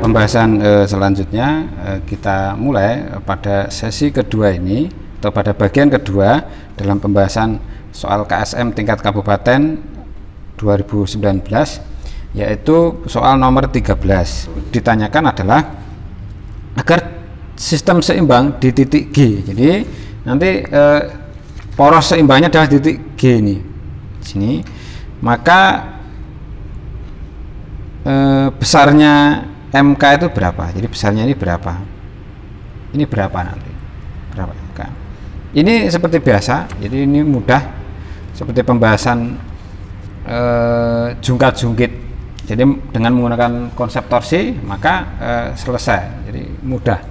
Pembahasan selanjutnya kita mulai pada sesi kedua ini atau pada bagian kedua dalam pembahasan soal KSM tingkat kabupaten 2019, yaitu soal nomor 13. Ditanyakan adalah agar sistem seimbang di titik G. Jadi nanti poros seimbangnya adalah titik G ini sini, maka besarnya MK itu berapa? Jadi besarnya ini berapa? Ini berapa nanti? Berapa MK? Ini seperti biasa, jadi ini mudah seperti pembahasan jungkat-jungkit. Jadi dengan menggunakan konsep torsi maka selesai. Jadi mudah.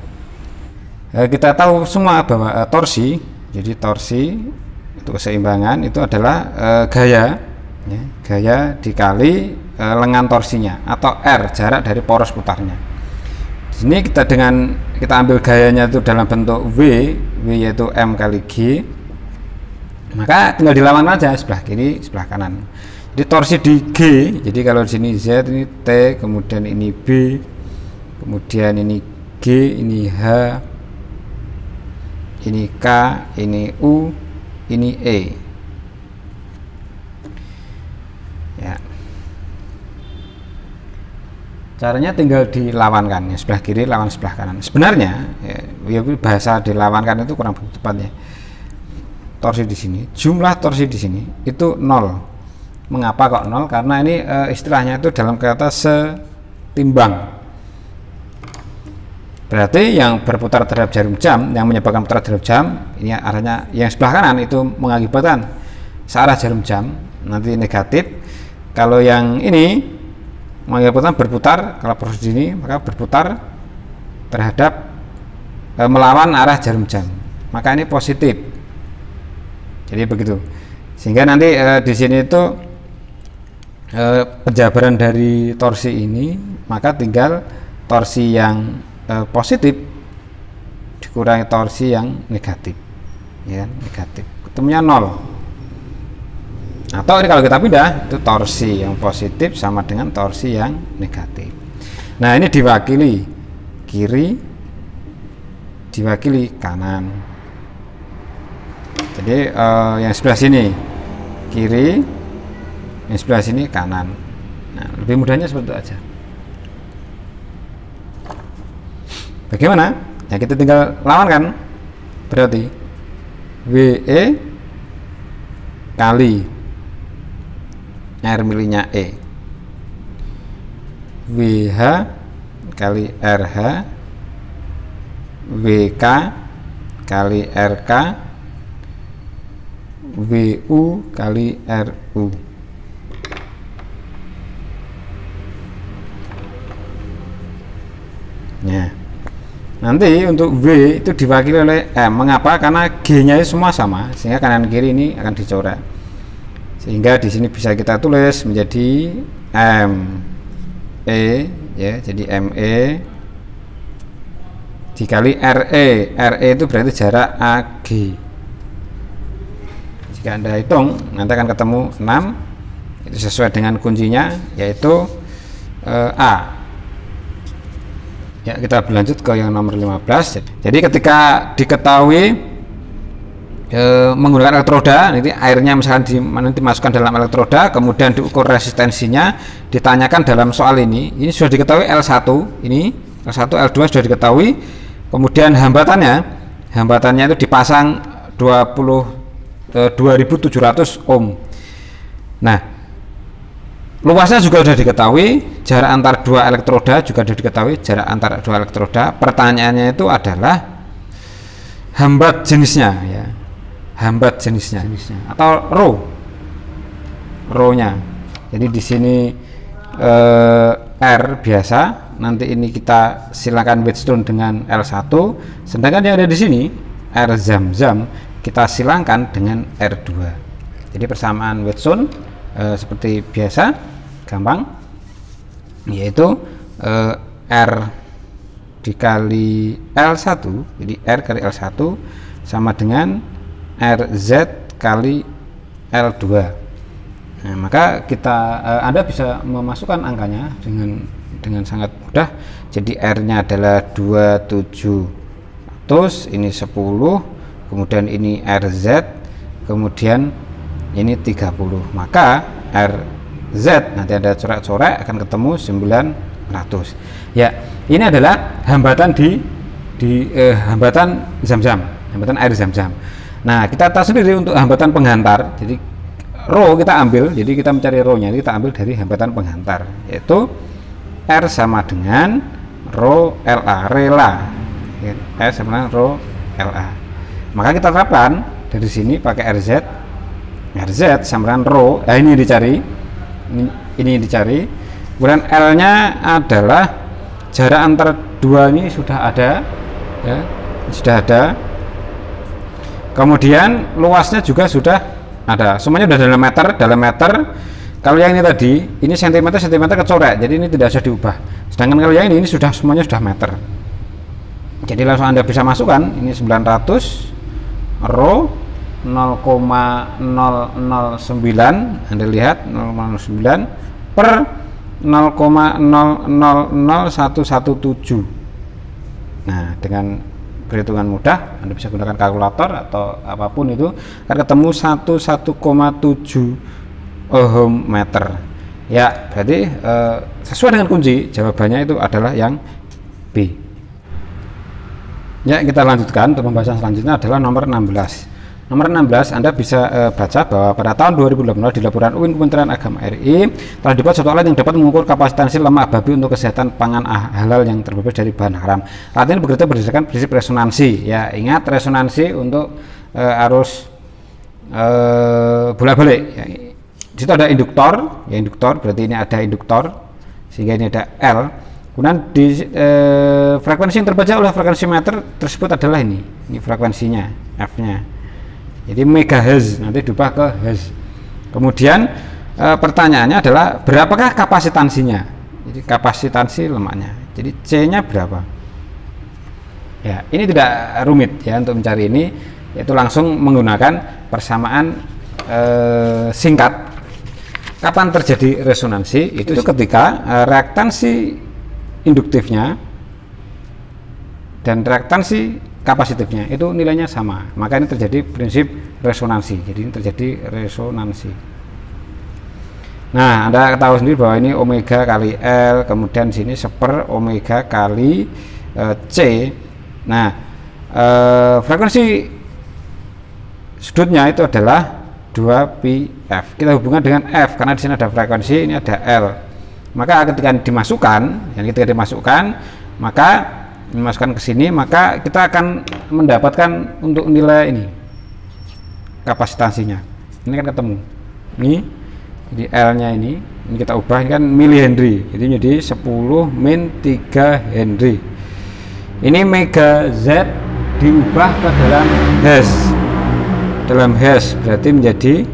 Kita tahu semua bahwa torsi, jadi torsi itu keseimbangan itu adalah gaya, ya, gaya dikali lengan torsinya atau R, jarak dari poros putarnya. Di sini kita ambil gayanya itu dalam bentuk V yaitu M kali G, maka tinggal dilawan aja sebelah kiri sebelah kanan. Jadi torsi di G, jadi kalau di sini Z, ini T, kemudian ini B, kemudian ini G, ini H, ini K, ini U, ini E. Ya. Caranya tinggal dilawankan, ya, sebelah kiri lawan sebelah kanan. Sebenarnya ya bahasa dilawankan itu kurang tepat ya. Torsi di sini, jumlah torsi di sini itu 0. Mengapa kok 0? Karena ini istilahnya itu dalam kata setimbang. Berarti yang berputar terhadap jarum jam, yang menyebabkan putar terhadap jam, ini arahnya yang sebelah kanan itu mengakibatkan searah jarum jam, nanti negatif. Kalau yang ini mengakibatkan berputar, kalau proses ini maka berputar terhadap melawan arah jarum jam, maka ini positif. Jadi begitu. Sehingga nanti di sini itu penjabaran dari torsi ini, maka tinggal torsi yang positif dikurangi torsi yang negatif, ya, negatif, ketemunya 0. Atau ini kalau kita pindah, itu torsi yang positif sama dengan torsi yang negatif. Nah, ini diwakili kiri, diwakili kanan. Jadi yang sebelah sini kiri, yang sebelah sini kanan. Nah, lebih mudahnya seperti itu aja. Bagaimana? Ya kita tinggal lawankan. Berarti WE kali R milinya E, WH kali RH, WK kali RK, WU kali RU. Nah, nanti untuk W itu diwakili oleh M. Mengapa? Karena G-nya semua sama, sehingga kanan kiri ini akan dicoret. Sehingga di sini bisa kita tulis menjadi M E, ya, jadi ME dikali RE. RE itu berarti jarak AG. Jika Anda hitung nanti akan ketemu 6. Itu sesuai dengan kuncinya, yaitu A. Ya, kita berlanjut ke yang nomor 15. Jadi ketika diketahui menggunakan elektroda, nanti airnya misalkan nanti masukkan dalam elektroda, kemudian diukur resistensinya, ditanyakan dalam soal ini sudah diketahui L1, ini L1, L2 sudah diketahui, kemudian hambatannya itu dipasang 2700 ohm. Nah, luasnya juga sudah diketahui, jarak antar dua elektroda juga sudah diketahui, jarak antar dua elektroda. Pertanyaannya itu adalah hambat jenisnya, ya, hambat jenisnya atau rho-nya. Jadi di sini R biasa, nanti ini kita silakan Wheatstone dengan L1, sedangkan yang ada di sini R zam-zam kita silakan dengan R2. Jadi persamaan Wheatstone seperti biasa, gampang, yaitu R dikali L1, jadi R kali L1 sama dengan RZ kali L2. Nah, maka kita Anda bisa memasukkan angkanya dengan sangat mudah. Jadi R-nya adalah 2700, ini 10, kemudian ini RZ, kemudian ini 30. Maka RZ nanti Anda coret-coret akan ketemu 900. Ya, ini adalah hambatan hambatan Zam-Zam, hambatan air Zam-Zam. Nah, kita tahu sendiri untuk hambatan penghantar. Jadi rho kita ambil, jadi kita mencari rho-nya kita ambil dari hambatan penghantar, yaitu R sama dengan rho LA, rela. R sama dengan rho LA. Maka kita terapkan dari sini pakai RZ sama dengan rho, ini dicari, ini dicari. Kemudian L-nya adalah jarak antara dua ini sudah ada, ya, sudah ada. Kemudian luasnya juga sudah ada, semuanya sudah dalam meter. Kalau yang ini tadi, ini sentimeter kecoret, jadi ini tidak usah diubah. Sedangkan kalau yang ini sudah semuanya sudah meter. Jadi langsung Anda bisa masukkan, ini 900 rho 0,009, Anda lihat 0,09 per 0,000117. Nah, dengan perhitungan mudah, Anda bisa gunakan kalkulator atau apapun itu, akan ketemu 1,7 ohm meter. Ya, berarti sesuai dengan kunci, jawabannya itu adalah yang B. Ya, kita lanjutkan untuk pembahasan selanjutnya adalah nomor 16. Nomor 16, Anda bisa baca bahwa pada tahun 2018 di laporan UIN Kementerian Agama RI telah dibuat suatu alat yang dapat mengukur kapasitansi lemak babi untuk kesehatan pangan halal yang terbebas dari bahan haram. Alat ini bekerja berdasarkan prinsip resonansi. Ya, ingat resonansi untuk arus bolak-balik. Ya, di situ ada induktor, ya induktor berarti ini ada induktor sehingga ini ada L. Kemudian di frekuensi yang terbaca oleh frekuensi meter tersebut adalah ini frekuensinya, F-nya. Jadi megahertz, nanti diubah ke hertz. Kemudian pertanyaannya adalah berapakah kapasitansinya? Jadi kapasitansi lemaknya. Jadi C-nya berapa? Ya, ini tidak rumit ya untuk mencari ini, yaitu langsung menggunakan persamaan singkat. Kapan terjadi resonansi? Itu ketika reaktansi induktifnya dan reaktansi kapasitifnya itu nilainya sama, maka ini terjadi prinsip resonansi. Jadi ini terjadi resonansi. Nah, Anda tahu sendiri bahwa ini omega kali L, kemudian di sini seper omega kali C. Nah, frekuensi sudutnya itu adalah 2πf. Kita hubungkan dengan F karena di sini ada frekuensi, ini ada L. Maka ketika dimasukkan, maka dimasukkan ke sini, maka kita akan mendapatkan untuk nilai ini kapasitansinya. Ini kan ketemu. Ini jadi L-nya ini kita ubah, ini kan milihenry. Jadi menjadi 10 min 3 Henry. Ini mega Z diubah ke dalam hertz. Dalam hertz berarti menjadi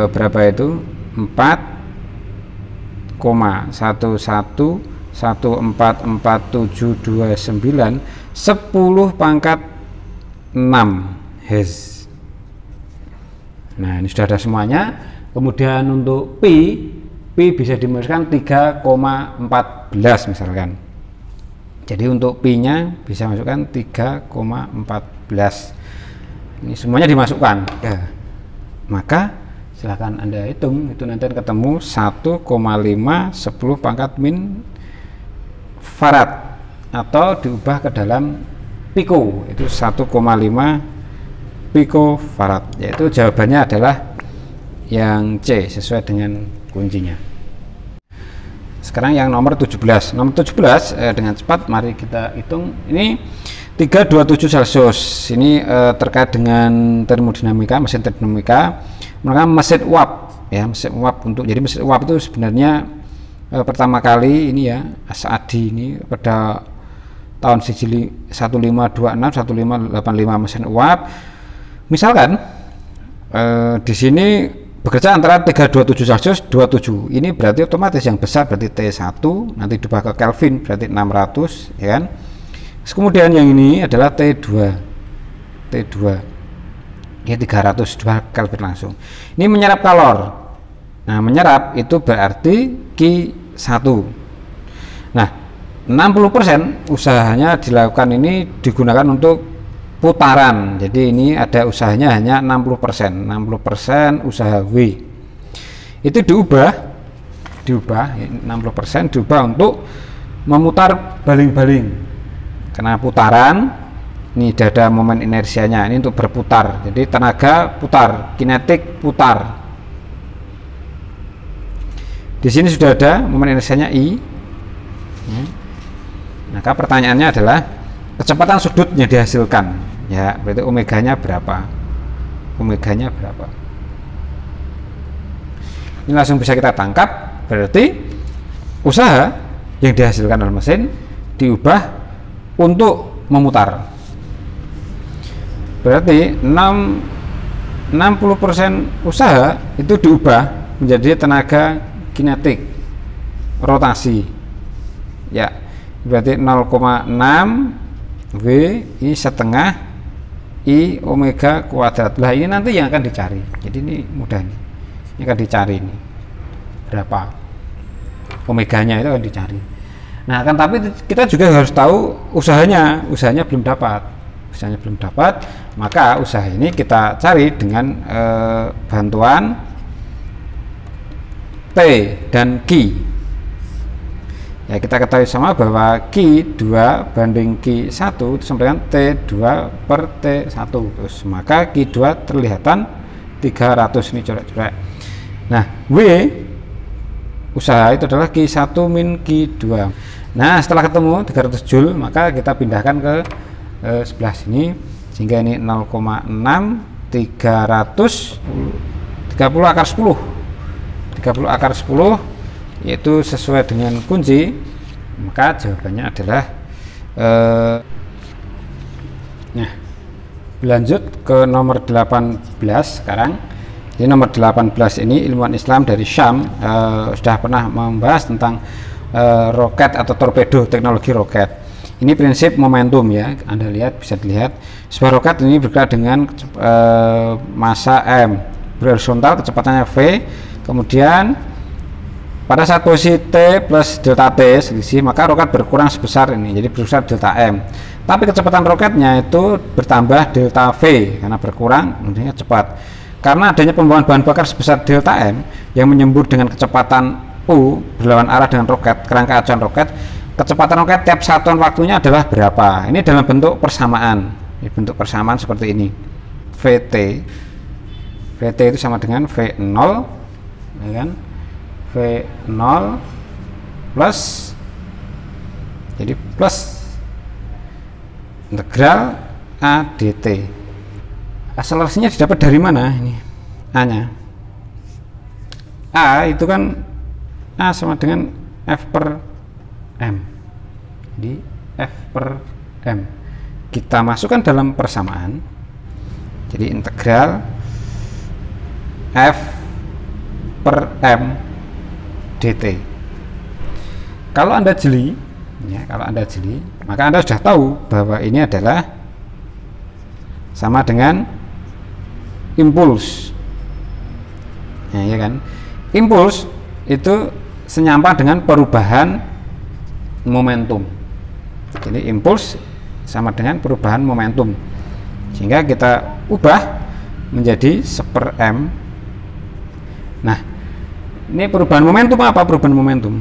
berapa itu? 4,11 144,729 10 pangkat 6 Hz. Nah, ini sudah ada semuanya. Kemudian untuk Pi bisa dimasukkan 3,14 misalkan. Jadi untuk Pi-nya bisa masukkan 3,14. Ini semuanya dimasukkan. Ya. Maka silahkan Anda hitung, itu nanti ketemu 1,5 10 pangkat min farad atau diubah ke dalam piko, itu 1,5 piko farad, yaitu jawabannya adalah yang C sesuai dengan kuncinya. Sekarang yang nomor 17. Nomor 17 dengan cepat mari kita hitung. Ini 327 Celcius. Ini terkait dengan termodinamika, mesin termodinamika, maka mesin uap ya, mesin uap untuk, jadi mesin uap itu sebenarnya pertama kali ini ya Asadi ini pada tahun 1526 1585 mesin uap. Misalkan di sini bekerja antara 327 Celcius 27, ini berarti otomatis yang besar berarti T1, nanti diubah ke Kelvin berarti 600 ya kan. Kemudian yang ini adalah T2 ya 302 Kelvin langsung. Ini menyerap kalor Nah, menyerap itu berarti Q1. Nah, 60% usahanya dilakukan ini digunakan untuk putaran. Jadi ini ada usahanya hanya 60%. 60% usaha W. Itu diubah 60% diubah untuk memutar baling-baling. Karena putaran ini ada momen inersianya, ini untuk berputar. Jadi tenaga putar, kinetik putar. Di sini sudah ada momen inersianya I. Maka pertanyaannya adalah kecepatan sudut yang dihasilkan. Ya, berarti omeganya berapa? Omeganya berapa? Ini langsung bisa kita tangkap. Berarti usaha yang dihasilkan oleh mesin diubah untuk memutar. Berarti 60% usaha itu diubah menjadi tenaga kinetik rotasi. Ya, berarti 0,6 W I setengah I omega kuadrat. Lah ini nanti yang akan dicari. Jadi ini mudah nih. Ini akan dicari nih. Berapa omeganya itu akan dicari. Nah, kan tapi kita juga harus tahu usahanya belum dapat. Usahanya belum dapat, maka usaha ini kita cari dengan bantuan T dan Q. Ya, kita ketahui sama bahwa Q2 banding Q1 itu sama dengan T2 per T1. Terus maka Q2 terlihatan 300 ini coret-coret. Nah, W usaha itu adalah Q1 min Q2. Nah, setelah ketemu 300 Joule, maka kita pindahkan ke sebelah sini, sehingga ini 0,6 300 30 akar 10 30 akar 10, yaitu sesuai dengan kunci. Maka jawabannya adalah nah, lanjut ke nomor 18 sekarang. Jadi nomor 18 ini ilmuwan Islam dari Syam sudah pernah membahas tentang roket atau torpedo, teknologi roket. Ini prinsip momentum ya, Anda lihat, bisa dilihat sebuah roket ini bergerak dengan massa m, berhorizontal, kecepatannya v, kemudian pada saat posisi t plus delta t selisih, maka roket berkurang sebesar ini, jadi besar delta m. Tapi kecepatan roketnya itu bertambah delta v karena berkurang, kemudian cepat. Karena adanya pembawaan bahan bakar sebesar delta m yang menyembur dengan kecepatan u berlawan arah dengan roket, kerangka acuan roket, kecepatan roket tiap satuan waktunya adalah berapa? Ini dalam bentuk persamaan. Ini bentuk persamaan seperti ini. VT itu sama dengan V0, ya kan? V0 plus, jadi plus integral A dt. Akselerasinya didapat dari mana ini? A nya, A itu kan A sama dengan F per M. Jadi F per M kita masukkan dalam persamaan, jadi integral F per M dt. Kalau Anda jeli ya, maka Anda sudah tahu bahwa ini adalah sama dengan impuls. Ya kan? Impuls itu senyampang dengan perubahan momentum. Jadi impuls sama dengan perubahan momentum, sehingga kita ubah menjadi 1/m. Nah, ini perubahan momentum apa? Perubahan momentum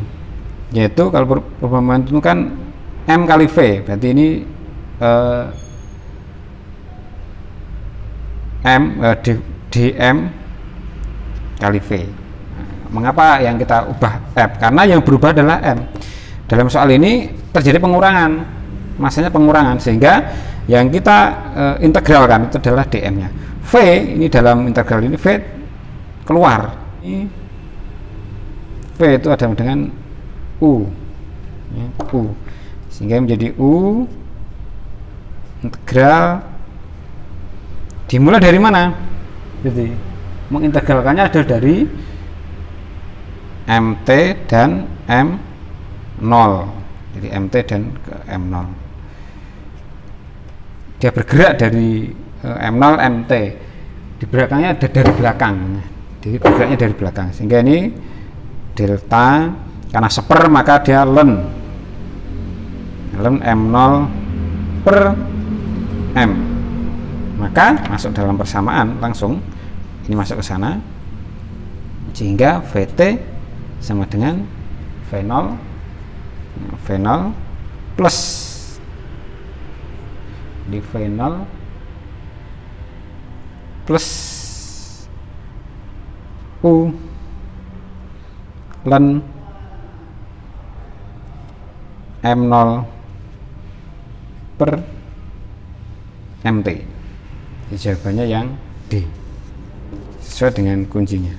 yaitu, kalau perubahan momentum kan m kali v, berarti ini dm kali v. Mengapa yang kita ubah f? Karena yang berubah adalah m. Dalam soal ini terjadi pengurangan, masanya pengurangan, sehingga yang kita integralkan itu adalah dm nya. V ini dalam integral ini v keluar, ini v itu ada dengan u ya, u, sehingga menjadi u integral dimulai dari mana? Jadi mengintegralkannya adalah dari mt dan m0. Jadi mt dan ke m0. Dia bergerak dari m0 mt. Di belakangnya ada dari belakang. jadi bergeraknya dari belakang, sehingga ini delta, karena seper maka dia ln M0 per M, maka masuk dalam persamaan langsung, ini masuk ke sana, sehingga VT sama dengan V0 plus di V0 plus U ln M0 per MT. Jawabannya yang D sesuai dengan kuncinya.